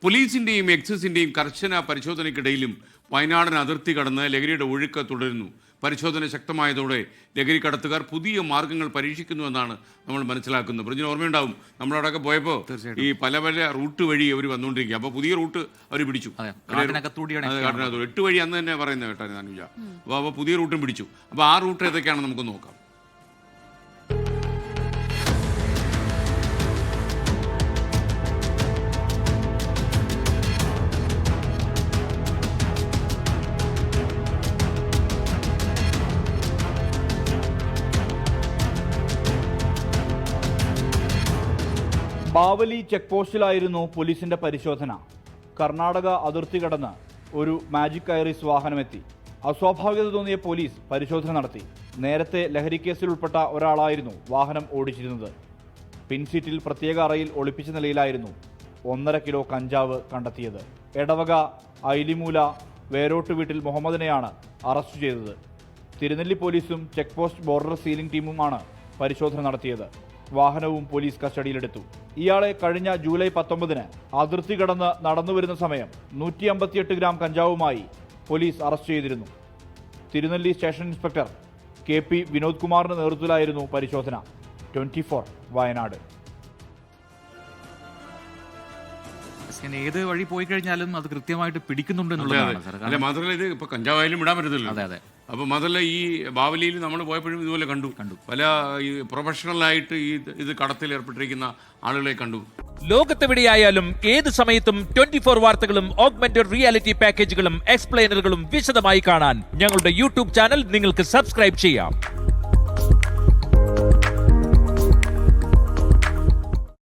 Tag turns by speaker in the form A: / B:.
A: പോലീസിൻ്റെയും എക്സൈസിൻ്റെയും കർശന പരിശോധനയ്ക്കിടയിലും വയനാടൻ അതിർത്തി കടന്ന് ലഹരിയുടെ ഒഴുക്ക് തുടരുന്നു. പരിശോധന ശക്തമായതോടെ ലഹരി കടത്തുകാർ പുതിയ മാർഗങ്ങൾ പരീക്ഷിക്കുന്നുവെന്നാണ് നമ്മൾ മനസ്സിലാക്കുന്നത്. പറഞ്ഞ ഓർമ്മയുണ്ടാവും, നമ്മളവിടെയൊക്കെ പോയപ്പോൾ ഈ പല റൂട്ട് വഴി അവർ വന്നുകൊണ്ടിരിക്കുക. അപ്പോൾ പുതിയ റൂട്ട് അവർ പിടിച്ചു. 8 വഴി അന്ന് തന്നെ പറയുന്നത് കേട്ടോ നാനുജ. അപ്പോൾ പുതിയ റൂട്ടും പിടിച്ചു. അപ്പോൾ ആ റൂട്ട് ഏതൊക്കെയാണെന്ന് നമുക്ക് നോക്കാം.
B: ബാവലി ചെക്ക് പോസ്റ്റിലായിരുന്നു പോലീസിന്റെ പരിശോധന. കർണാടക അതിർത്തി കടന്ന് ഒരു മാജിക് ഐറിസ് വാഹനമെത്തി. അസ്വാഭാവികത തോന്നിയ പോലീസ് പരിശോധന നടത്തി. നേരത്തെ ലഹരി കേസിൽ ഉൾപ്പെട്ട ഒരാളായിരുന്നു വാഹനം ഓടിച്ചിരുന്നത്. പിൻസീറ്റിൽ പ്രത്യേക അറയിൽ ഒളിപ്പിച്ച നിലയിലായിരുന്നു 1.5 കിലോ കഞ്ചാവ് കണ്ടെത്തിയത്. എടവക ഐലിമൂല വേരോട്ട് വീട്ടിൽ മുഹമ്മദിനെയാണ് അറസ്റ്റ് ചെയ്തത്. തിരുനെല്ലി പോലീസും ചെക്ക് പോസ്റ്റ് ബോർഡർ സീലിംഗ് ടീമുമാണ് പരിശോധന നടത്തിയത്. വാഹനവും പോലീസ് കസ്റ്റഡിയിലെടുത്തു. ഇയാളെ കഴിഞ്ഞ ജൂലൈ 19-ന് അതിർത്തി കടന്ന് നടന്നുവരുന്ന സമയം 158 ഗ്രാം കഞ്ചാവുമായി പോലീസ് അറസ്റ്റ് ചെയ്തിരുന്നു. Thirunelli station inspector KP Vinod കുമാറിന്റെ നേതൃത്വത്തിലായിരുന്നു പരിശോധന. 24 വയനാട്.
C: ഏത് വഴി പോയി കഴിഞ്ഞാലും അത് കൃത്യമായിട്ട് പിടിക്കുന്നുണ്ട് എന്നുള്ളതാണ്.
A: മാത്രമല്ല ഇത് ഇപ്പൊ കഞ്ചാവായാലും ഇടാൻ പറ്റത്തില്ല.
C: അതെ.
A: അപ്പൊ മാത്രമല്ല ഈ ബാവലിയിൽ നമ്മൾ പോയപ്പോഴും ഇതുപോലെ കണ്ടു പല ഈ പ്രൊഫഷണലായിട്ട് ഇത് കടത്തിൽ ഏർപ്പെട്ടിരിക്കുന്ന ആളുകളെ കണ്ടു.
D: ലോകത്തെവിടെയായാലും ഏത് സമയത്തും 24 വാർത്തകളും ഓഗ്മെന്റഡ് റിയാലിറ്റി പാക്കേജുകളും എക്സ്പ്ലെയിനറുകളും വിശദമായി കാണാൻ ഞങ്ങളുടെ യൂട്യൂബ് ചാനൽ നിങ്ങൾക്ക് സബ്സ്ക്രൈബ് ചെയ്യാം.